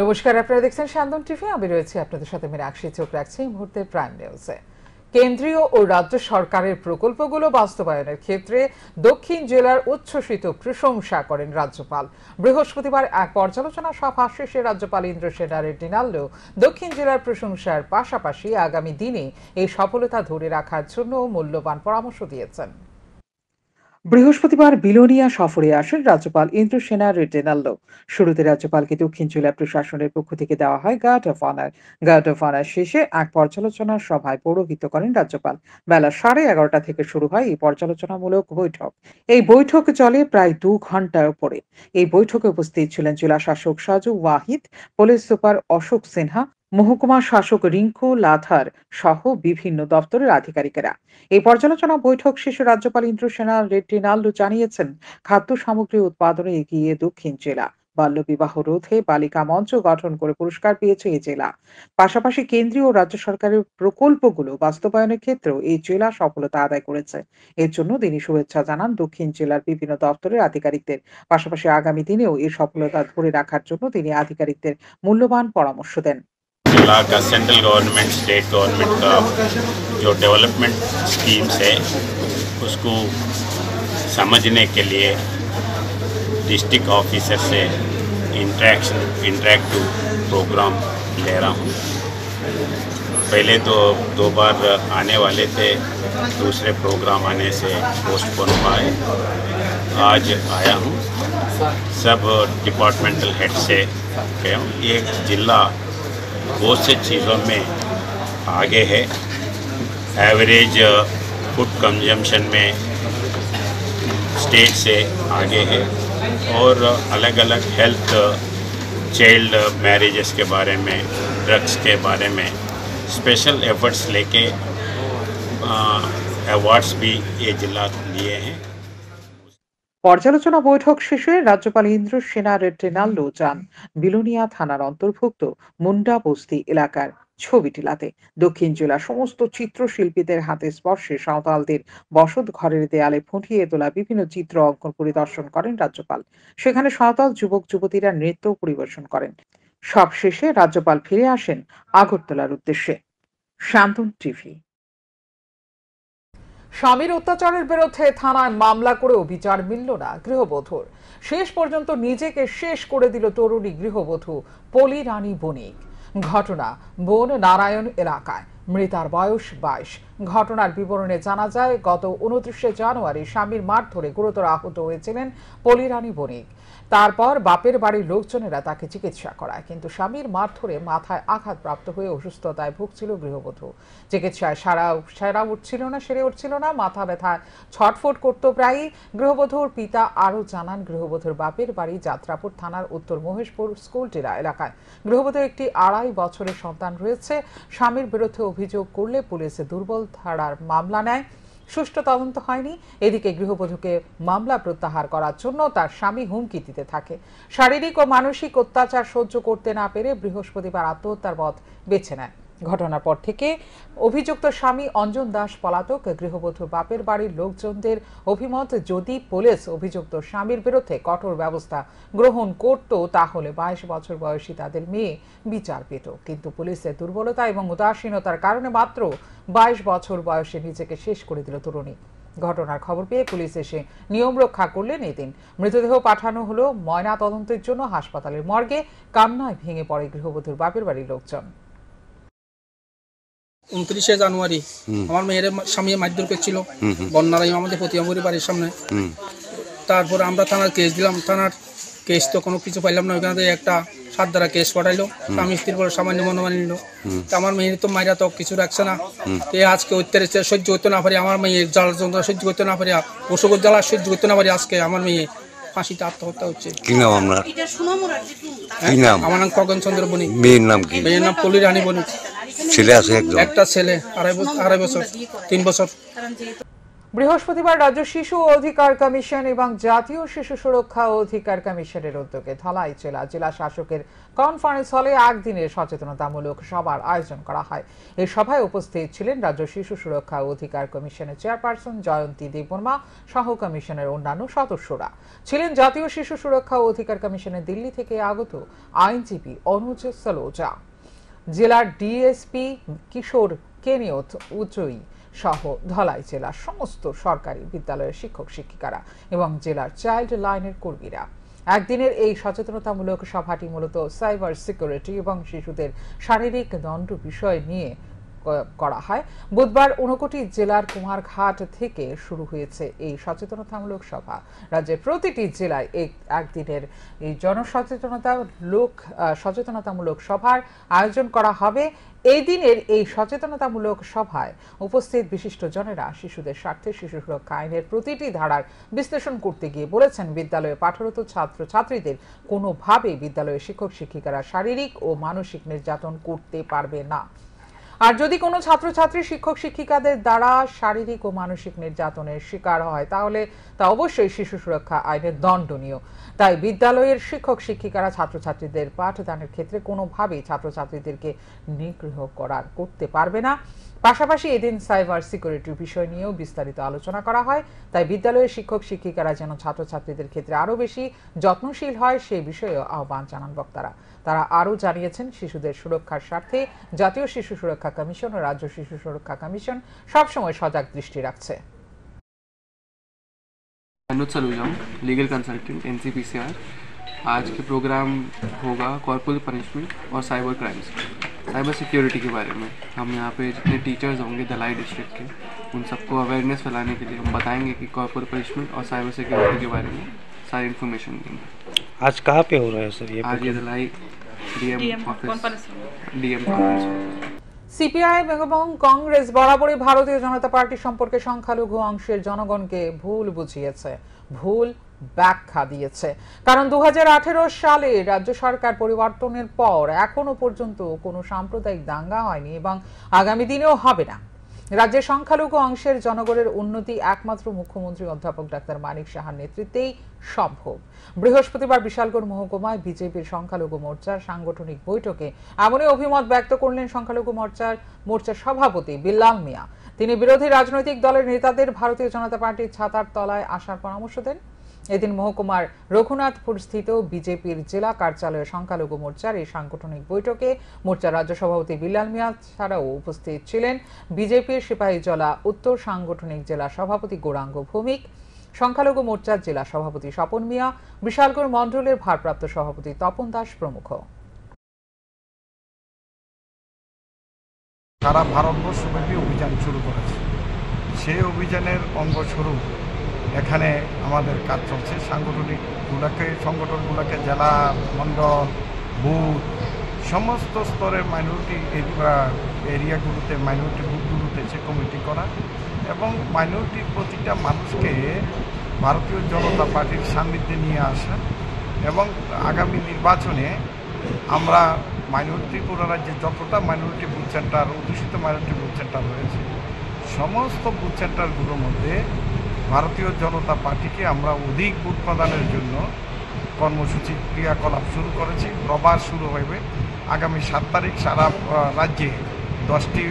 নমস্কার, আপনারা দেখছেন শান্তন টিভি। আমি রয়েছি আপনাদের সাথে মীনাক্ষী। চোখ রাখছি এই মুহূর্তে প্রাইম নিউজে। কেন্দ্রীয় ও রাজ্য সরকারের প্রকল্পগুলো বাস্তবায়নের ক্ষেত্রে দক্ষিণ জেলার উচ্ছ্বসিত প্রশংসা করেন রাজ্যপাল। বৃহস্পতিবার এক পর্যালোচনা সভা শেষে রাজ্যপাল ইন্দ্রসেনা রেড্ডিনাল্লো দক্ষিণ জেলার প্রশংসার পাশাপাশি আগামী দিনে এই সফলতা ধরে রাখার জন্য মূল্যবান পরামর্শ দিয়েছেন। বৃহস্পতিবার বিলোনিয়া সফরে আসেন রাজ্যপাল ইন্দ্রসেনা রেড্ডিনাল্লো। শুরুতে রাজ্যপালকে দক্ষিণ জেলা প্রশাসনের পক্ষ থেকে দেওয়া হয় guard of honour. Guard of honour শেষে এক পর্যালোচনা সভায় পৌরোহিত্য করেন রাজ্যপাল। বেলা 11:30 থেকে শুরু হয় এই পর্যালোচনামূলক বৈঠক। এই বৈঠক চলে প্রায় 2 ঘন্টার উপরে। এই বৈঠকে উপস্থিত ছিলেন জেলা শাসক সাজু ওয়াহিদ, পুলিশ সুপার অশোক সিনহা, মহকুমা শাসক রিঙ্কু লাথার সহ বিভিন্ন দপ্তরের আধিকারিকেরা। এই পর্যালোচনা বৈঠক শেষে রাজ্যপাল ইন্দ্রসেনা রেড্ডিনাল্লো জানিয়েছেন, খাদ্য সামগ্রী উৎপাদনে এগিয়ে দক্ষিণ জেলা। বাল্যবিবাহ রোধে বালিকা মঞ্চ গঠন করে পুরস্কার পেয়েছে এই জেলা। পাশাপাশি কেন্দ্রীয় ও রাজ্য সরকারের প্রকল্পগুলো বাস্তবায়নের ক্ষেত্রেও এই জেলা সফলতা আদায় করেছে। এর জন্য তিনি শুভেচ্ছা জানান দক্ষিণ জেলার বিভিন্ন দপ্তরের আধিকারিকদের। পাশাপাশি আগামী দিনেও এই সফলতা ধরে রাখার জন্য তিনি আধিকারিকদের মূল্যবান পরামর্শ দেন। जिला का सेंट्रल गवर्नमेंट स्टेट गवर्नमेंट का जो डेवलपमेंट स्कीम्स है उसको समझने के लिए डिस्ट्रिक्ट ऑफिसर से इंटरेक्टिव प्रोग्राम ले रहा हूँ। पहले तो 2 बार आने वाले थे, दूसरे प्रोग्राम आने से पोस्टपोन हुआ है। आज आया हूँ, सब डिपार्टमेंटल हेड से गया हूँ। ये जिला बहुत से चीज़ों में आगे है। एवरेज फूड कंजम्पशन में स्टेट से आगे है और अलग अलग हेल्थ, चाइल्ड मैरिजेस के बारे में, ड्रग्स के बारे में स्पेशल एफर्ट्स लेके अवार्ड्स भी ये जिला लिए हैं। পর্যালোচনা বৈঠক শেষে রাজ্যপাল ইন্দ্রসেনা রেড্ডিনাল্লো যান বিলোনিয়া থানার অন্তর্ভুক্ত মুন্ডা বস্তি এলাকার ছবিটিলাতে। দক্ষিণ জেলার সমস্ত চিত্রশিল্পীদের হাতে স্পর্শে সাঁওতালদের বসত ঘরের দেয়ালে ফুটিয়ে তোলা বিভিন্ন চিত্র অঙ্কন পরিদর্শন করেন রাজ্যপাল। সেখানে সাঁওতাল যুবক যুবতীরা নৃত্য পরিবেশন করেন। সবশেষে রাজ্যপাল ফিরে আসেন আগরতলার উদ্দেশ্যে। শান্তন টিভি। স্বামীর অত্যাচারের বিরুদ্ধে থানায় মামলা করেও বিচার মিলল না গৃহবধূর। শেষ পর্যন্ত নিজেকে শেষ করে দিল তরুণী গৃহবধূ পলি রানী বণিক। ঘটনা বন নারায়ণ এলাকায়। মৃতার বয়স 22। ঘটনার বিবরণে জানা যায়, গত 29শে জানুয়ারি স্বামীর মার ধরে গুরুতর আহত হয়েছিলেন পলি রানী বণিক। তারপর বাপের বাড়ির লোকজনেরা তাকে চিকিৎসা করায়, কিন্তু স্বামীর মার ধরে মাথায় আঘাতপ্রাপ্ত হয়ে অসুস্থতায় ভুগছিল গৃহবধূ। চিকিৎসায় সেরে উঠছিল না, মাথা ব্যথায় ছটফট করত প্রায়ই। গৃহবধূর পিতা আরও জানান, গৃহবধূর বাপের বাড়ি যাত্রাপুর থানার উত্তর মহেশপুর স্কুলটিলা এলাকায়। গৃহবধূর একটি 2.5 বছরের সন্তান রয়েছে। স্বামীর বিরুদ্ধে অভিযোগ করলে পুলিশে দুর্বল ধারার মামলা নেয়। সুষ্ঠু তদন্ত হয়নি। এদিকে গৃহবধূকে মামলা প্রত্যাহার করার জন্য তার স্বামী হুমকি দিতে থাকে। শারীরিক ও মানসিক অত্যাচার সহ্য করতে না পেরে বৃহস্পতিবার আত্মহত্যার পথ বেছে নেয়। ঘটনার পর থেকে অভিযুক্ত স্বামী অঞ্জন দাস পলাতক। গৃহবধূর বাপের বাড়ির লোকজনদের অভিমত, যদি পুলিশ অভিযুক্ত স্বামীর বিরুদ্ধে কঠোর ব্যবস্থা গ্রহণ করত তাহলে 22 বছর বয়সী তাদের মেয়ে বিচার পেত। কিন্তু পুলিশের দুর্বলতা এবং উদাসীনতার কারণে মাত্র 22 বছর বয়সে নিজেকে শেষ করে দিল তরুণী। ঘটনার খবর পেয়ে পুলিশ এসে নিয়ম রক্ষা করলেন এদিন। মৃতদেহ পাঠানো হলো ময়না তদন্তের জন্য হাসপাতালের মর্গে। কান্নায় ভেঙে পড়ে গৃহবধূর বাপের বাড়ির লোকজন। 29শে জানুয়ারি আমার মেয়ের স্বামী মারধর করছিল বন্যারাই আমাদের প্রতিমপুরের বাড়ির সামনে। তারপরে আমরা থানার কেস দিলাম। থানার কেস তো কোনো কিছু পাইলাম না। ওইখানে একটা 7 ধারা কেস পাঠাইলো। স্বামী স্ত্রীর পরে সামান্য মনোমানি নিল। আমার মেয়ের তো মাইরা তো কিছু রাখছে না। আজকে অত্যাচার সহ্য করতে না পারি, আমার মেয়ে জ্বালা যন্ত্রণা সহ্য করতে না পারি, অসুখের জ্বালা সহ্য করতে না পারি, আজকে আমার মেয়ে ফাঁসিতে আত্মহত্যা হচ্ছে। কি নাম আপনার? কি নাম? আমার নাম খগন চন্দ্র বণিক। মেয়ের নাম কি? মেয়ের নাম পলি রানী বণিক। ছেলে আছে একজন? একটা ছেলে, 2.5 বছর 3 বছর। বৃহস্পতিবার রাজ্য শিশু অধিকার কমিশন এবং জাতীয় শিশু সুরক্ষা অধিকার কমিশনের উদ্যোগে ধলাই জেলা শাসকের কনফারেন্স হলে একদিনের সচেতনতামূলক সভার আয়োজন করা হয়। এই সভায় উপস্থিত ছিলেন রাজ্য শিশু সুরক্ষা অধিকার কমিশনের চেয়ারপারসন জয়ন্তী দেববর্মা সহ কমিশনের অন্যান্য সদস্যরা ছিলেন। জাতীয় শিশু সুরক্ষা অধিকার কমিশনের দিল্লি থেকে আগত আইনজীবী অনুজ সলোজা, জেলার ডিএসপি কিশোর কেনিয়ত উজয়ী সহ ধলাই জেলার সমস্ত সরকারি বিদ্যালয়ের শিক্ষক শিক্ষিকারা এবং জেলার চাইল্ড লাইনের কর্মীরা। একদিনের এই সচেতনতামূলক সভাটি মূলত সাইবার সিকিউরিটি এবং শিশুদের শারীরিক দণ্ড বিষয় নিয়ে করা হয়। বুধবার 59 জেলার কুমারঘাট থেকে শুরু হয়েছে এই সচেতনতামূলক সভা। রাজ্যের প্রতিটি জেলায় একদিনের এই সচেতনতামূলক সভার আয়োজন করা হবে। এই দিনের এই সচেতনতামূলক সভায় উপস্থিত বিশিষ্টজনেরা শিশুদের স্বার্থে শিশু সুরক্ষা আইনের প্রতিটি ধারার বিশ্লেষণ করতে গিয়ে বলেছেন, বিদ্যালয়ে পাঠরত ছাত্র ছাত্রীদের কোনোভাবেই বিদ্যালয়ের শিক্ষক শিক্ষিকারা শারীরিক ও মানসিক নির্যাতন করতে পারবে না। আর যদি কোনো ছাত্রছাত্রী শিক্ষক শিক্ষিকাদের দ্বারা শারীরিক ও মানসিক নির্যাতনের শিকার হয় তাহলে তা অবশ্যই শিশু সুরক্ষা আইনের দণ্ডনীয়। তাই বিদ্যালয়ের শিক্ষক শিক্ষিকারা ছাত্রছাত্রীদের পাঠদানের ক্ষেত্রে কোনোভাবেই ছাত্রছাত্রীদেরকে নিগ্রহ করতে পারবে না। পাশাপাশি এদিন সাইবার সিকিউরিটির বিষয় নিয়েও বিস্তারিত আলোচনা করা হয়। তাই বিদ্যালয়ের শিক্ষক শিক্ষিকারা যেন ছাত্রছাত্রীদের ক্ষেত্রে আরও বেশি যত্নশীল হয় সে বিষয়েও আহ্বান জানান বক্তারা। তারা আরও জানিয়েছেন, শিশুদের সুরক্ষার স্বার্থে জাতীয় শিশু সুরক্ষা কমিশন ও রাজ্য শিশু সুরক্ষা কমিশন সবসময় সজাগ দৃষ্টি রাখছে। अनुज सलूजा, लीगल कंसल्टेंट NCPCR। आज के प्रोग्राम होगा कॉर्पोरल पनिशमेंट और साइबर क्राइम्स, साइबर सिक्योरिटी के बारे में। हम यहाँ पे जितने टीचर्स होंगे धलाई डिस्ट्रिक्ट के, उन सबको अवेयरनेस फैलाने के लिए हम बताएंगे कि कॉर्पोरल पनिशमेंट और साइबर सिक्योरिटी के बारे में सारी इन्फॉर्मेशन देंगे। आज कहाँ पे हो रहा है सर ये? आज ये धलाई DM कॉन्फ्रेंस। সিপিআইএম এবং কংগ্রেস বরাবরই ভারতীয় জনতা পার্টি সম্পর্কে সংখ্যালঘু অংশের জনগণকে ভুল বুঝিয়েছে, ভুল ব্যাখ্যা দিয়েছে। কারণ 2018 সালে রাজ্য সরকার পরিবর্তনের পর এখনো পর্যন্ত কোনো সাম্প্রদায়িক দাঙ্গা হয়নি এবং আগামী দিনেও হবে না। রাজ্যের সংখ্যালঘু অংশের জনগণের উন্নতি একমাত্র মুখ্যমন্ত্রী অধ্যাপক ডাক্তার মানিক সাহার নেতৃত্বেই সম্ভব। বৃহস্পতিবার বিশালগড় মহকুমায় বিজেপির সংখ্যালঘু মোর্চার সাংগঠনিক বৈঠকে এমনই অভিমত ব্যক্ত করলেন সংখ্যালঘু মোর্চার সভাপতি বিল্লাল মিয়া। তিনি বিরোধী রাজনৈতিক দলের নেতাদের ভারতীয় জনতা পার্টির ছাতার তলায় আসার পরামর্শ দেন। এদিন মহকুমার রঘুনাথপুর স্থিত বিজেপির জেলা কার্যালয়ে সংখ্যালঘু মোর্চার এই সাংগঠনিক বৈঠকে মোর্চার রাজ্য সভাপতি বিল্লাল মিয়া ছাড়াও উপস্থিত ছিলেন বিজেপির সিপাহীজলা উত্তর সাংগঠনিক জেলা সভাপতি গৌরাঙ্গ ভৌমিক, সংখ্যালঘু মোর্চার জেলা সভাপতি স্বপন মিয়া, বিশালগড় মণ্ডলের ভারপ্রাপ্ত সভাপতি তপন দাস প্রমুখ। সারা ভারতবর্ষব্যাপী অভিযান শুরু করেছে। সেই অভিযানের অঙ্গস্বরূপ এখানে আমাদের কাজ চলছে। সংগঠনগুলোকে জেলা, মণ্ডল, বুথ, সমস্ত স্তরের মাইনরিটি এরিয়াগুলোতে, মাইনরিটি বুথগুলোতে সে কমিটি করা এবং মাইনরিটির প্রতিটা মানুষকে ভারতীয় জনতা পার্টির সান্নিধ্যে নিয়ে আসা এবং আগামী নির্বাচনে আমরা মাইনরিটি পুরো রাজ্যে যতটা মাইনরিটি বুথ সেন্টার, অধ্যুষিত মাইনরিটি বুথ সেন্টার রয়েছে, সমস্ত বুথ সেন্টারগুলোর মধ্যে ভারতীয় জনতা পার্টিকে আমরা অধিক ভোট প্রদানের জন্য কর্মসূচি ক্রিয়াকলাপ শুরু করেছি। প্রবাস শুরু হবে আগামী 7 তারিখ। সারা রাজ্যে 10টি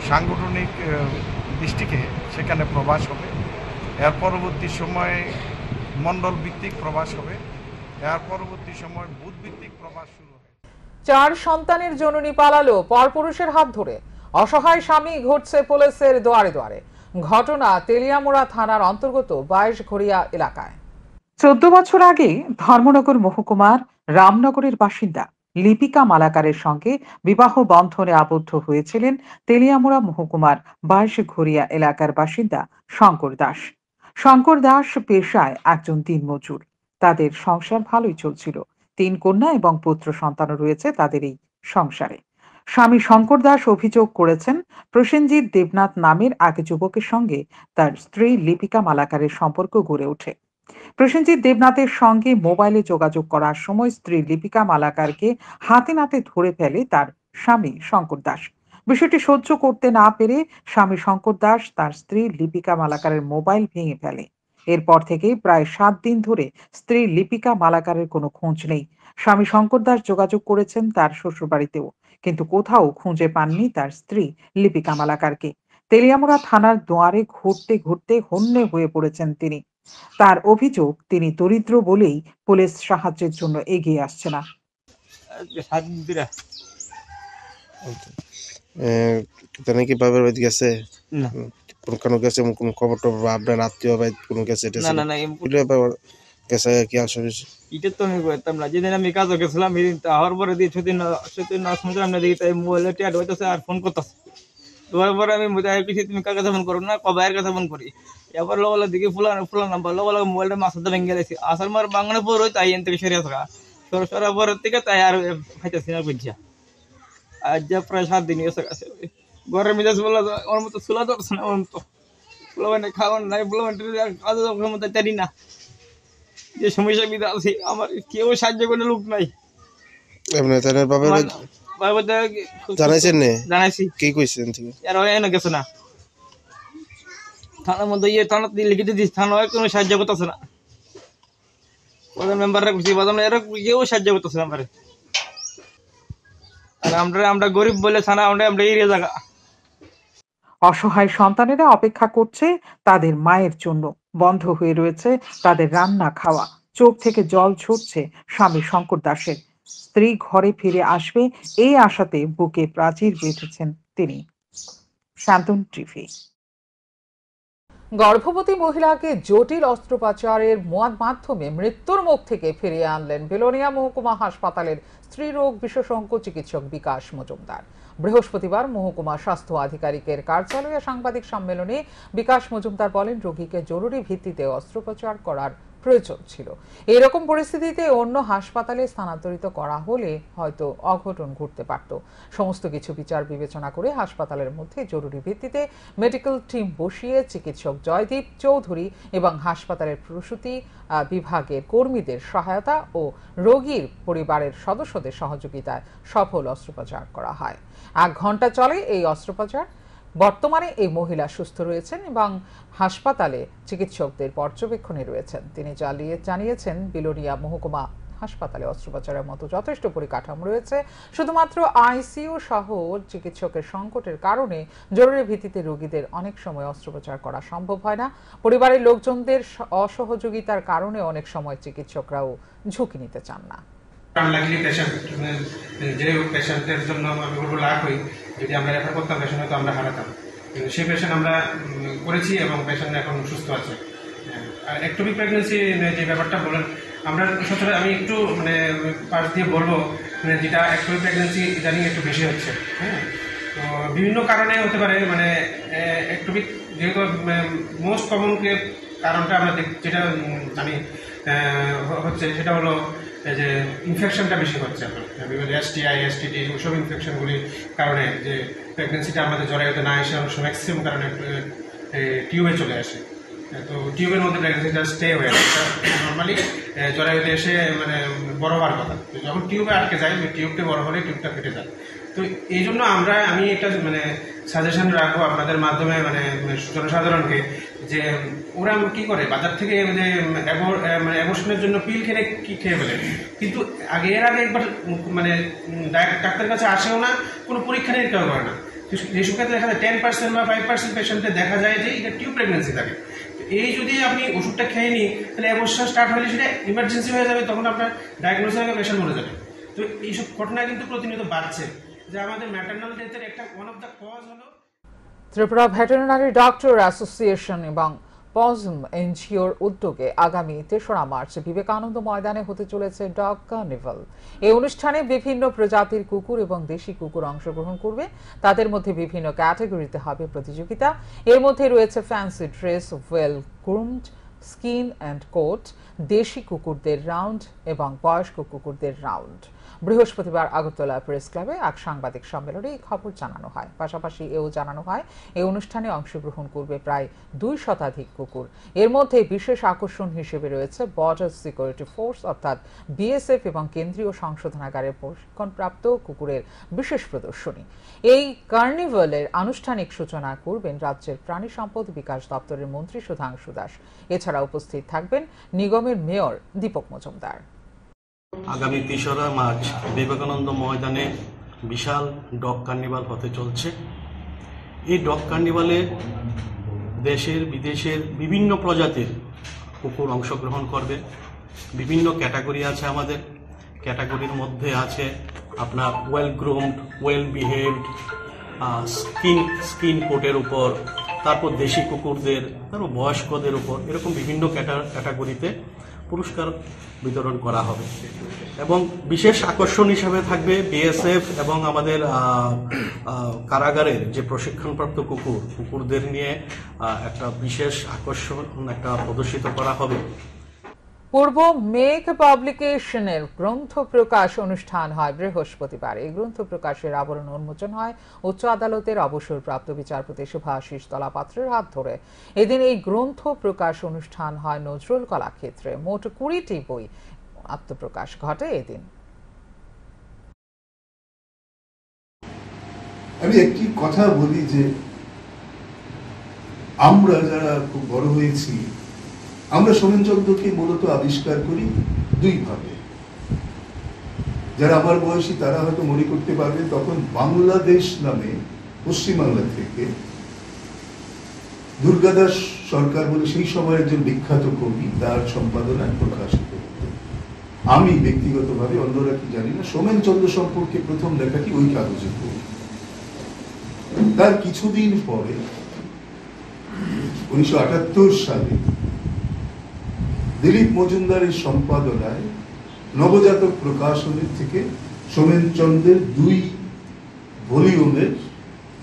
সাংগঠনিক ডিস্ট্রিক্টে সেখানে প্রবাস হবে। এর পরবর্তী সময়ে মণ্ডল ভিত্তিক প্রবাস হবে। এর পরবর্তী সময় বুথ ভিত্তিক প্রবাস শুরু হবে। 4 সন্তানের জননী পালালো পরপুরুষের হাত ধরে। অসহায় স্বামী ঘটছে পুলিশের দুয়ারে দুয়ারে। ঘটনা তেলিয়ামুড়া থানার অন্তর্গত 22 ঘড়িয়া এলাকায়। 14 বছর আগে ধর্মনগর মহকুমার রামনগরের বাসিন্দা লিপিকা মালাকারের সঙ্গে বিবাহ বন্ধনে আবদ্ধ হয়েছিলেন তেলিয়ামুড়া মহকুমার 22 ঘড়িয়া এলাকার বাসিন্দা শঙ্কর দাস। শঙ্কর দাস পেশায় একজন দিনমজুর। তাদের সংসার ভালোই চলছিল। 3 কন্যা এবং পুত্র সন্তানও রয়েছে তাদের এই সংসারে। স্বামী শঙ্কর দাস অভিযোগ করেছেন, প্রসেনজিৎ দেবনাথ নামের এক যুবকের সঙ্গে তার স্ত্রী লিপিকা মালাকারের সম্পর্ক গড়ে ওঠে। প্রসেনজিৎ দেবনাথের সঙ্গে মোবাইলে যোগাযোগ করার সময় স্ত্রী লিপিকা মালাকারকে হাতে নাতে ধরে ফেলে তার স্বামী শঙ্কর দাস। বিষয়টি সহ্য করতে না পেরে স্বামী শঙ্কর দাস তার স্ত্রী লিপিকা মালাকারের মোবাইল ভেঙে ফেলে। এরপর থেকে প্রায় 7 দিন ধরে স্ত্রী লিপিকা মালাকারের কোনো খোঁজ নেই। স্বামী শঙ্কর দাস যোগাযোগ করেছেন তার শ্বশুরবাড়িতেও, কিন্তু কোথাও খুঁজে পাননি তার স্ত্রী লিপিকা মালাকারকে। তেলিয়ামুড়া থানার দুয়ারে ঘুরতে ঘুরতে হন্যে হয়ে পড়েছেন তিনি। তার অভিযোগ, তিনি দরিদ্র বলেই পুলিশ সাহায্যের জন্য এগিয়ে আসছে না। তাহলে কি বাবার বাড়ি গেছে না কোনো গেছে কোনো খবর টবর বা আপনার আত্মীয় ভাই কোনো গেছে এটা না না না গেছে কি আসলে এটা তো আমি করতাম না। যেদিন আমি কাজে গেছিলাম এদিন হওয়ার পরে দিয়ে ছদিন শুনছিলাম না দেখি তাই মোবাইলে ট্যাড হইতেছে আর ফোন করতেছে। তোমার পরে আমি কিছু তুমি কার কাছে ফোন করো না কবাইয়ের কাছে ফোন করি। এবার লোক দিকে ফুলা নাম্বার লোক মোবাইলটা মাথাতে ভেঙে গেলেছি আসল মার বাংলা পর হই তাই এন থেকে সরিয়ে থাকা সরার পরের থেকে তাই আর খাইতেছি না বুঝছা। আজ যা প্রায় 7 দিন এসে গেছে ঘরের মেজাজ বলা ওর মতো চুলা ধরছে না ওর মতো ফুলাবান খাওয়ান নাই ফুলাবান কাজে মতো জানি না যে সমস্যা বিধা আছে আমার কেউ সাহায্য করে লোক নাই। জানাইছেন জানাইছি কি কইছেন আর এনে গেছে না থানার মধ্যে থানা লিখিতে দিস থানা কোনো সাহায্য করতেছে না। প্রধান মেম্বাররা করছি বাদাম এরা কেউ সাহায্য করতেছে না আমারে। আর আমরা গরিব বলে থানা আমরা এরিয়া জায়গা। অসহায় সন্তানেরা অপেক্ষা করছে তাদের মায়ের জন্য। বন্ধ হয়ে রয়েছে তাদের রান্না খাওয়া। চোখ থেকে জল ঝরছে স্বামী শঙ্কর দাসের। স্ত্রী ঘরে ফিরে আসবে এই আশাতে বুকে প্রাচীর বেঁধেছেন তিনি। শান্তন টিভি। গর্ভবতী মহিলাকে জটিল অস্ত্রোপচারের মাধ্যমে মৃত্যুর মুখ থেকে ফিরিয়ে আনলেন বিলোনিয়া মহকুমা হাসপাতালের স্ত্রীরোগ বিশেষজ্ঞ চিকিৎসক বিকাশ মজুমদার। বৃহস্পতিবার মহকুমা স্বাস্থ্য আধিকারিকের কার্যালয়ে সাংবাদিক সম্মেলনে বিকাশ মজুমদার বলেন, রোগীকে জরুরি ভিত্তিতে অস্ত্রোপচার করার প্রয়োজন ছিল। এরকম পরিস্থিতিতে অন্য হাসপাতালে স্থানান্তরিত করা হলে হয়তো অঘটন ঘটতে পারত। সমস্ত কিছু বিচার বিবেচনা করে হাসপাতালের মধ্যে জরুরি ভিত্তিতে মেডিকেল টিম বসিয়ে চিকিৎসক জয়দীপ চৌধুরী এবং হাসপাতালের প্রসূতি বিভাগের কর্মীদের সহায়তা ও রোগীর পরিবারের সদস্যদের সহযোগিতায় সফল অস্ত্রোপচার করা হয়। 1 ঘন্টা চলে এই অস্ত্রোপচার। বর্তমানে এই মহিলা সুস্থ রয়েছেন এবং হাসপাতালে চিকিৎসকদের পর্যবেক্ষণে রয়েছেন। তিনি জানিয়েছেন, বিলোনিয়া মহকুমা হাসপাতালে অস্ত্রোপচারের মতো যথেষ্ট পরিকাঠামো রয়েছে। শুধুমাত্র আইসিইউ সহ চিকিৎসকের সংকটের কারণে জরুরি ভিত্তিতে রোগীদের অনেক সময় অস্ত্রোপচার করা সম্ভব হয় না। পরিবারের লোকজনদের অসহযোগিতার কারণে অনেক সময় চিকিৎসকরাও ঝুঁকি নিতে চান না। আনলাইকলি পেশেন্ট যে পেশেন্টের জন্য আমি বলবো লাখ হই, যদি আমরা রেফার করতাম পেশেন্ট হয়তো আমরা হারাতাম, কিন্তু সেই পেশেন্ট আমরা করেছি এবং পেশেন্ট এখন সুস্থ আছে। আর একটুবি প্রেগনেন্সি যে ব্যাপারটা বলেন, আমরা সচরাচর আমি একটু পাশ দিয়ে বলবো যেটা একটুবি প্রেগনেন্সি ইদানিং একটু বেশি হচ্ছে। হ্যাঁ, তো বিভিন্ন কারণে হতে পারে। একটুবি যেহেতু মোস্ট কমন কারণটা আমরা যেটা জানি হচ্ছে সেটা হলো যে ইনফেকশনটা বেশি হচ্ছে এখন বিভিন্ন এসটিআই এসটিডি ওইসব ইনফেকশনগুলির কারণে যে প্রেগনেন্সিটা আমাদের জরায়ুতে না এসে অনেক সময় ম্যাক্সিমাম কারণে টিউবে চলে আসে। তো টিউবের মধ্যে প্রেগনেন্সিটা স্টে হয়ে যায়। নর্মালি জরায়ুতে এসে বড় হওয়ার কথা, যখন টিউবে আটকে যায় ওই টিউবটা বড় হলে টিউবটা ফেটে যায়। তো এই জন্য আমি এটা সাজেশন রাখবো আপনাদের মাধ্যমে জনসাধারণকে, যে ওরা কি করে বাজার থেকে অ্যাবর্শনের জন্য পিল খেয়ে ফেলে, কিন্তু এর আগে একবার ডাক্তারের কাছে আসেও না, কোনো পরীক্ষা নিরীক্ষাও করে না। যেসব ক্ষেত্রে দেখা যায় 10% বা 5% পেশেন্টে দেখা যায় যে এটা টিউব প্রেগনেন্সি থাকে। এই যদি আপনি ওষুধটা খেয়ে নিই তাহলে অ্যাবর্শন স্টার্ট হলে সেটা ইমার্জেন্সি হয়ে যাবে, তখন আপনার ডায়াগনোসিস হয়ে পেশেন্ট মরে যাবে। তো এইসব ঘটনা কিন্তু প্রতিনিয়ত বাড়ছে, যে আমাদের ম্যাটারনাল ডেথের একটা ওয়ান অফ দ্য কজ হলো। ত্রিপুরা ভেটেরিনারি ডক্টর অ্যাসোসিয়েশন এবং পজম এনজিওর উদ্যোগে আগামী 3রা মার্চ বিবেকানন্দ ময়দানে হতে চলেছে ডগ কার্নিভাল। এই অনুষ্ঠানে বিভিন্ন প্রজাতির কুকুর এবং দেশি কুকুর অংশগ্রহণ করবে। তাদের মধ্যে বিভিন্ন ক্যাটাগরিতে হবে প্রতিযোগিতা। এর মধ্যে রয়েছে fancy dress, well groomed, skin and quote, দেশি কুকুরদের রাউন্ড এবং বয়স্ক কুকুরদের রাউন্ড। বৃহস্পতিবার আগরতলা প্রেস ক্লাবে এক সাংবাদিক সম্মেলনে এই খবর জানানো হয়। পাশাপাশি এও জানানো হয় এই অনুষ্ঠানে অংশগ্রহণ করবে প্রায় 2 শতাধিক কুকুর। এর মধ্যে বিশেষ আকর্ষণ হিসেবে রয়েছে বর্ডার সিকিউরিটি ফোর্স অর্থাৎ বিএসএফ এবং কেন্দ্রীয় সংশোধনাগারের প্রশিক্ষণপ্রাপ্ত কুকুরের বিশেষ প্রদর্শনী। এই কার্নিভালের আনুষ্ঠানিক সূচনা করবেন রাজ্যের প্রাণী সম্পদ বিকাশ দপ্তরের মন্ত্রী সুধাংশু দাস। এছাড়া উপস্থিত থাকবেন নিগমের মেয়র দীপক মজুমদার। আগামী 3রা মার্চ বিবেকানন্দ ময়দানে বিশাল ডগ কার্নিভাল হতে চলছে। এই ডগ কার্নিভালে দেশের বিদেশের বিভিন্ন প্রজাতির কুকুর অংশগ্রহণ করবে। বিভিন্ন ক্যাটাগরি আছে আমাদের। ক্যাটাগরির মধ্যে আছে আপনার well groomed, well behaved, skin কোটের উপর, তারপর দেশি কুকুরদের, তারপর বয়স্কদের উপর, এরকম বিভিন্ন ক্যাটাগরিতে পুরস্কার বিতরণ করা হবে। এবং বিশেষ আকর্ষণ হিসেবে থাকবে বিএসএফ এবং আমাদের কারাগারের যে প্রশিক্ষণপ্রাপ্ত কুকুরদের নিয়ে একটা বিশেষ আকর্ষণ একটা প্রদর্শিত করা হবে। পূর্ব মেঘ পাবলিকেশনের গ্রন্থ প্রকাশ অনুষ্ঠান হয় বৃহস্পতিবার। এই গ্রন্থ প্রকাশের আবরণ উন্মোচন হয় উচ্চ আদালতের অবসরপ্রাপ্ত বিচারপতি শুভাশিস দলাপাত্রের হাত ধরে। এদিন এই গ্রন্থ প্রকাশ অনুষ্ঠান হয় নজরুল কলাক্ষেত্রে। মোট 20টি বই আত্মপ্রকাশ ঘটে এদিন। আমি একটি কথা বলি যে আমরা যারা খুব বড় হয়েছি, আমরা সোমেনচন্দ্রকে মূলত আবিষ্কার করি 2 ভাবে। যারা আমার বয়সী তারা হয়তো মনে করতে পারবে তখন বাংলাদেশ নামে পশ্চিমবাংলা থেকে দুর্গাদাস সরকার বলে সেই সময় একজন বিখ্যাত কবি, তার সম্পাদনায় প্রকাশিত হত। আমি ব্যক্তিগতভাবে, অন্যরা কি জানি না, সোমেনচন্দ্র সম্পর্কে প্রথম লেখাটি ওই কাগজে পড়ি। তার কিছুদিন পরে 1978 সালে দিলীপ মজুমদারের সম্পাদনায় নবজাতক প্রকাশনের থেকে সোমেনচন্দ্রের 2 ভলিউমের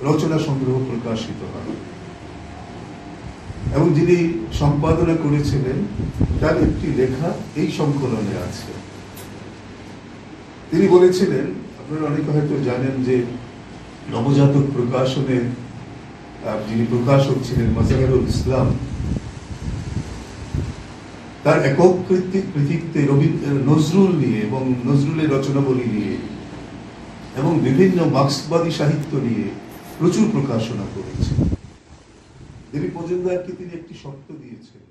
রচনা সংগ্রহ প্রকাশিত হয় এবং যিনি সম্পাদনা করেছিলেন তার একটি লেখা এই সংকলনে আছে। তিনি বলেছিলেন, আপনারা অনেকে হয়তো জানেন যে নবজাতক প্রকাশনের যিনি প্রকাশক ছিলেন মাজহারুল ইসলাম, তার একক কৃতিত্বে নজরুল নিয়ে এবং নজরুলের রচনাবলী নিয়ে এবং বিভিন্ন মার্ক্সবাদী সাহিত্য নিয়ে প্রচুর প্রকাশনা করেছে। দিলীপ মজুমদারকে তিনি একটি শর্ত দিয়েছিলেন।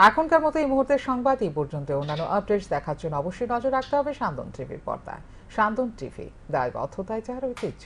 এখনকার মতো এই মুহূর্তের সংবাদ এই পর্যন্ত। অন্যান্য আপডেটস দেখার জন্য অবশ্যই নজর রাখতে হবে সান্দন টিভির পর্দায়। সান্দন টিভি, দায়বদ্ধতায় যার ঐতিহ্য।